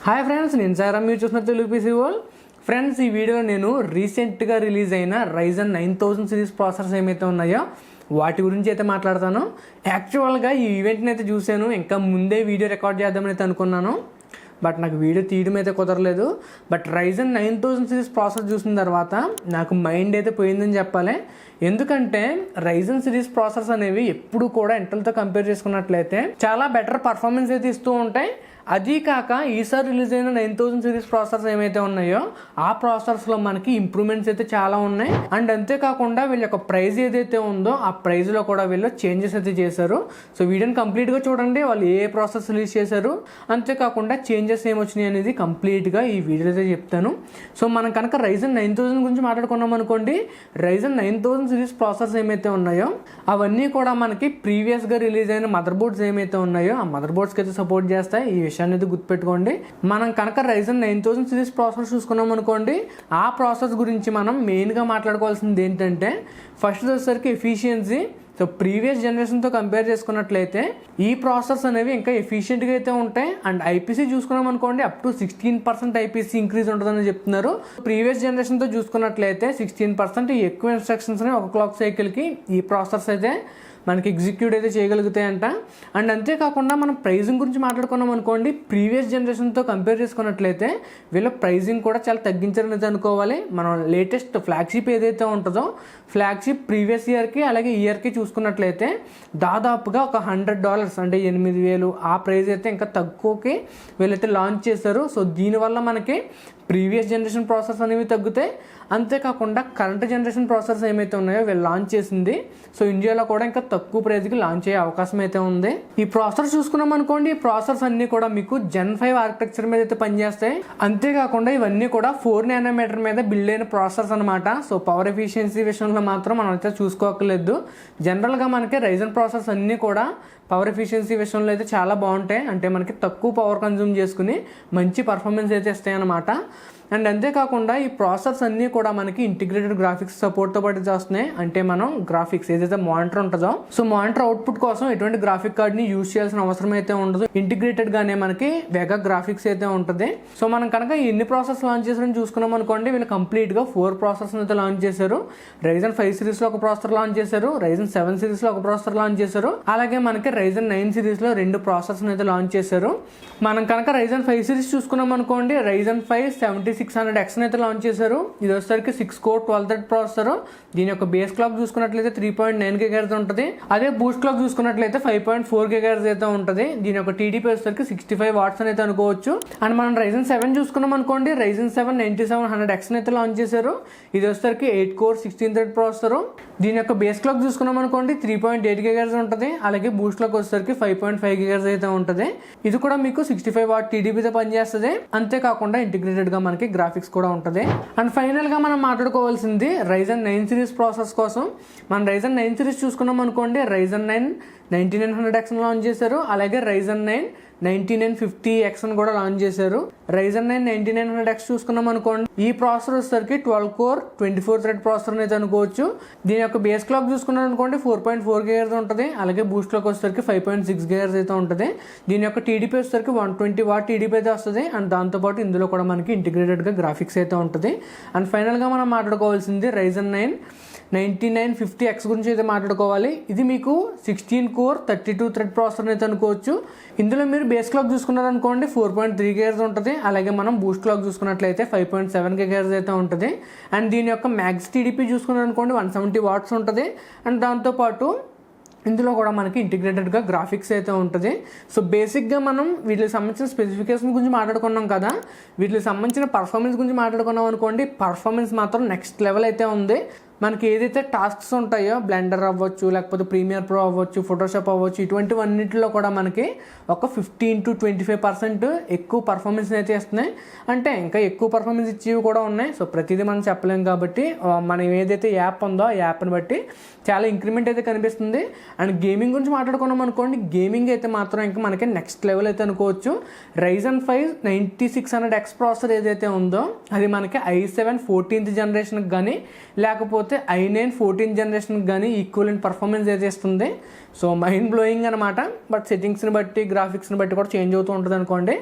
Hi friends, నేను సాయిరామ్. మీరు చూస్తున్న తెలుగు పీసీ వరల్డ్. ఫ్రెండ్స్, ఈ వీడియోలో నేను రీసెంట్గా రిలీజ్ అయిన Ryzen 9000 సిరీస్ ప్రాసెసర్స్ ఏమైతే ఉన్నాయో వాటి గురించి అయితే మాట్లాడతాను. యాక్చువల్గా ఈ ఈవెంట్ని అయితే చూశాను, ఇంకా ముందే వీడియో రికార్డ్ చేద్దామని అయితే అనుకున్నాను, బట్ నాకు వీడియో తీయడం అయితే కుదరలేదు. బట్ Ryzen 9000 సిరీస్ ప్రాసెసర్ చూసిన తర్వాత నాకు మైండ్ అయితే పోయిందని చెప్పాలి. ఎందుకంటే Ryzen సిరీస్ ప్రాసెసర్స్ అనేవి ఎప్పుడు కూడా ఇంటెల్తో కంపేర్ చేసుకున్నట్లయితే చాలా బెటర్ పర్ఫార్మెన్స్ అయితే ఇస్తూ ఉంటాయి. అది కాక ఈసారి రిలీజ్ అయిన 9000 సిరీస్ ప్రాసెసర్స్ ఏమైతే ఉన్నాయో ఆ ప్రాసెసర్స్లో మనకి ఇంప్రూవ్మెంట్స్ అయితే చాలా ఉన్నాయి. అండ్ అంతేకాకుండా వీళ్ళ యొక్క ప్రైస్ ఏదైతే ఉందో ఆ ప్రైస్లో కూడా వీళ్ళు చేంజెస్ అయితే చేశారు. సో వీడియోని కంప్లీట్గా చూడండి, వాళ్ళు ఏ ప్రాసెస్ రిలీజ్ చేశారు, అంతేకాకుండా చేంజెస్ ఏమొచ్చినాయి అనేది కంప్లీట్గా ఈ వీడియో అయితే చెప్తాను. సో మనం కనుక Ryzen 9000 గురించి మాట్లాడుకున్నాం అనుకోండి, Ryzen 9000 సిరీస్ ప్రాసెసర్స్ ఏమైతే ఉన్నాయో అవన్నీ కూడా మనకి ప్రీవియస్గా రిలీజ్ అయిన మదర్ బోర్డ్స్ ఏమైతే ఉన్నాయో ఆ మదర్ బోర్డ్స్కి అయితే సపోర్ట్ చేస్తాయి. ఈ విషయాన్ని అయితే గుర్తుపెట్టుకోండి. మనం కనుక Ryzen 9000 సిరీస్ ప్రాసెసర్ చూసుకున్నాం అనుకోండి, ఆ ప్రాసెస్ గురించి మనం మెయిన్గా మాట్లాడుకోవాల్సింది ఏంటంటే ఫస్ట్ వచ్చేసరికి ఎఫిషియన్సీ. సో ప్రీవియస్ జనరేషన్తో కంపేర్ చేసుకున్నట్లయితే ఈ ప్రాసెసర్స్ అనేవి ఇంకా ఎఫిషియెంట్గా అయితే ఉంటాయి. అండ్ ఐపీసీ చూసుకున్నాం అనుకోండి, అప్ టు 16% ఐపీసీ ఇంక్రీజ్ ఉంటుందని చెప్తున్నారు. ప్రీవియస్ జనరేషన్తో చూసుకున్నట్లయితే 16% ఎక్కువ ఇన్స్ట్రక్షన్స్ని ఒక క్లాక్ సైకిల్కి ఈ ప్రాసెసర్స్ అయితే మనకి ఎగ్జిక్యూట్ అయితే చేయగలుగుతాయంట. అండ్ అంతేకాకుండా మనం ప్రైజింగ్ గురించి మాట్లాడుకున్నాం అనుకోండి, ప్రీవియస్ జనరేషన్తో కంపేర్ చేసుకున్నట్లయితే వీళ్ళ ప్రైజింగ్ కూడా చాలా తగ్గించారని అయితే అనుకోవాలి. మనం లేటెస్ట్ ఫ్లాగ్షిప్ ఏదైతే ఉంటుందో ఫ్లాగ్షిప్ ప్రీవియస్ ఇయర్కి అలాగే ఇయర్కి చూసుకున్నట్లయితే దాదాపుగా ఒక $100 అంటే 8,000 ఆ ప్రైస్ అయితే ఇంకా తక్కువకి వీళ్ళైతే లాంచ్ చేశారు. సో దీనివల్ల మనకి ప్రీవియస్ జనరేషన్ ప్రాసెసర్స్ అనేవి తగ్గుతాయి. అంతేకాకుండా కరెంట్ జనరేషన్ ప్రాసెసర్స్ ఏమైతే ఉన్నాయో వీళ్ళు లాంచ్ చేసింది సో ఇండియాలో కూడా ఇంకా తక్కువ ప్రైస్కి లాంచ్ అయ్యే అవకాశం అయితే ఉంది. ఈ ప్రాసెసర్ చూసుకున్నాం అనుకోండి, ఈ ప్రాసెసర్స్ అన్ని కూడా మీకు Gen 5 ఆర్కిటెక్చర్ మీద అయితే పనిచేస్తాయి. అంతేకాకుండా ఇవన్నీ కూడా 4 nm మీద బిల్డ్ అయిన ప్రాసెసర్స్ అనమాట. సో పవర్ ఎఫిషియన్సీ విషయంలో మాత్రం మనం అయితే చూసుకోకలేదు. జనరల్గా మనకి Ryzen ప్రాసెసర్స్ అన్నీ కూడా పవర్ ఎఫిషియన్సీ విషయంలో అయితే చాలా బాగుంటాయి. అంటే మనకి తక్కువ పవర్ కన్జ్యూమ్ చేసుకుని మంచి పర్ఫార్మెన్స్ అయితే ఇస్తాయి అన్నమాట. అండ్ అంతేకాకుండా ఈ ప్రాసెసర్స్ అన్నీ కూడా మనకి ఇంటిగ్రేటెడ్ గ్రాఫిక్స్ సపోర్ట్తో పాటు చేస్తున్నాయి. అంటే మనం గ్రాఫిక్స్ ఏదైతే మానిటర్ ఉంటుందో సో మానిటర్ అవుట్పుట్ కోసం ఎటువంటి గ్రాఫిక్ కార్డ్ని యూజ్ చేయాల్సిన అవసరం అయితే ఉండదు. ఇంటిగ్రేటెడ్గానే మనకి వెగా గ్రాఫిక్స్ అయితే ఉంటుంది. సో మనం కనుక ఎన్ని ప్రాసెస్ లాంచ్ చేశారని చూసుకున్నాం అనుకోండి, వీళ్ళు కంప్లీట్గా 4 ప్రాసెసర్స్ అయితే లాంచ్ చేశారు. Ryzen 5 సిరీస్లో ఒక ప్రాసెసర్ లాంచ్ చేశారు, Ryzen 7 సిరీస్లో ఒక ప్రాసెసర్ లాంచ్ చేశారు, అలాగే మనకి Ryzen 9 సిరీస్లో 2 ప్రాసెసర్స్ అయితే లాంచ్ చేశారు. మనం కనుక Ryzen 5 సిరీస్ చూసుకున్నాం అనుకోండి, Ryzen 5 7600X అయితే లాంచ్ చేశారు. ఇది వచ్చేసరికి 6 కోర్ 12 థ్రెడ్ ప్రాసెసర్. దీని యొక్క బేస్ క్లాక్ చూసుకున్నట్లయితే 3.9 GHz ఉంటుంది. అదే బూస్ట్ క్లాక్ చూసుకున్నట్లయితే 5.4 GHz అయితే ఉంటుంది. దీని యొక్క టీడీపీ వచ్చేసరికి 65 వాట్స్ అని అయితే అనుకోవచ్చు. అండ్ మనం Ryzen 7 చూసుకున్నాం అనుకోండి, Ryzen 7 9700X అయితే లాంచ్ చేశారు. ఇది వచ్చేసరికి 8 కోర్ 16 థ్రెడ్ ప్రాసెసర్. దీని యొక్క బేస్ క్లాక్ చూసుకున్నాం అనుకోండి 3.8 GHz ఉంటుంది. అలాగే బూస్ట్ క్లాక్ వచ్చేసరికి 5.5 GHz అయితే ఉంటుంది. ఇది కూడా మీకు 65 వాట్ టీడీపీతో పనిచేస్తుంది. అంతేకాకుండా ఇంటిగ్రేటెడ్గా మనకి గ్రాఫిక్స్ కూడా ఉంటుంది. అండ్ ఫైనల్గా మనం మాట్లాడుకోవాల్సింది Ryzen 9 సిరీస్ ప్రాసెస్ కోసం. మనం Ryzen 9 సిరీస్ చూసుకున్నాం అనుకోండి, Ryzen 9 9900X లాంచ్ చేశారు. అలాగే Ryzen 9 9950X కూడా లాంచ్ చేశారు. Ryzen 9 9900X చూసుకున్నాం అనుకోండి, ఈ ప్రాసెసర్ వచ్చేసరికి 12 కోర్ 24 థ్రెడ్ ప్రాసెసర్ అయితే అనుకోవచ్చు. దీని యొక్క బేస్ క్లాక్ చూసుకున్నాం అనుకోండి 4.4 GHz ఉంటుంది. అలాగే బూస్ట్ క్లాక్ వచ్చేసరికి 5.6 GHz అయితే ఉంటుంది. దీని యొక్క టీడీపీ వచ్చేసరికి 120 వాట్ టీడీపీ అయితే వస్తుంది. అండ్ దాంతోపాటు ఇందులో కూడా మనకి ఇంటిగ్రేటెడ్గా గ్రాఫిక్స్ అయితే ఉంటుంది. అండ్ ఫైనల్గా మనం మాట్లాడుకోవాల్సింది Ryzen 9 9950X గురించి అయితే మాట్లాడుకోవాలి. ఇది మీకు 16 కోర్ 32 థ్రెడ్ ప్రాసెసర్ అయితే అనుకోవచ్చు. ఇందులో మీరు బేస్ క్లాక్ చూసుకున్నారనుకోండి 4.3 GHz ఉంటుంది. అలాగే మనం బూస్ట్ క్లాక్ చూసుకున్నట్లయితే 5.7 GHz అయితే ఉంటుంది. అండ్ దీని యొక్క మ్యాక్స్ టీడీపీ చూసుకున్నారనుకోండి 170 వాట్స్ ఉంటుంది. అండ్ దాంతోపాటు ఇందులో కూడా మనకి ఇంటిగ్రేటెడ్గా గ్రాఫిక్స్ అయితే ఉంటుంది. సో బేసిక్గా మనం వీటికి సంబంధించిన స్పెసిఫికేషన్ గురించి మాట్లాడుకున్నాం కదా, వీటికి సంబంధించిన పర్ఫార్మెన్స్ గురించి మాట్లాడుకున్నాం అనుకోండి, పర్ఫార్మెన్స్ మాత్రం నెక్స్ట్ లెవెల్ అయితే ఉంది. మనకి ఏదైతే టాస్క్స్ ఉంటాయో బ్లెండర్ అవ్వచ్చు, లేకపోతే ప్రీమియర్ ప్రో అవ్వచ్చు, ఫోటోషాప్ అవ్వచ్చు, ఇటువంటివన్నింటిలో కూడా మనకి ఒక 15 to 25% ఎక్కువ పర్ఫార్మెన్స్ అయితే ఇస్తున్నాయి. అంటే ఇంకా ఎక్కువ పర్ఫార్మెన్స్ ఇచ్చేవి కూడా ఉన్నాయి. సో ప్రతిదీ మనం చెప్పలేం కాబట్టి మనం ఏదైతే యాప్ ఉందో ఆ యాప్ని బట్టి చాలా ఇంక్రిమెంట్ అయితే కనిపిస్తుంది. అండ్ గేమింగ్ గురించి మాట్లాడుకున్నాం అనుకోండి, గేమింగ్ అయితే మాత్రం ఇంకా మనకి నెక్స్ట్ లెవెల్ అయితే అనుకోవచ్చు. Ryzen 5 9600X ప్రాసెసర్ ఏదైతే ఉందో అది మనకి i7 14th జనరేషన్కి కానీ లేకపోతే చూస్తే i9 14th జనరేషన్కి కానీ ఈక్వలెంట్ పర్ఫార్మెన్స్ అయితే ఇస్తుంది. సో మైండ్ బ్లోయింగ్ అనమాట. బట్ సెట్టింగ్స్ని బట్టి గ్రాఫిక్స్ని బట్టి కూడా చేంజ్ అవుతూ ఉంటుంది అనుకోండి.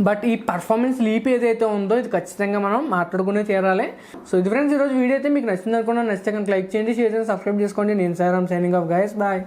బట్ ఈ పర్ఫార్మెన్స్ లీప్ ఏదైతే ఉందో ఇది ఖచ్చితంగా మనం మాట్లాడుకునే తీరాలి. సో ఇది ఫ్రెండ్స్ ఈరోజు వీడియో అయితే మీకు నచ్చింది అనుకున్నాను. నచ్చితే కనుక లైక్ చేయండి, షేర్ చేయండి, సబ్స్క్రైబ్ చేసుకోండి. నేను sir signing off guys, bye.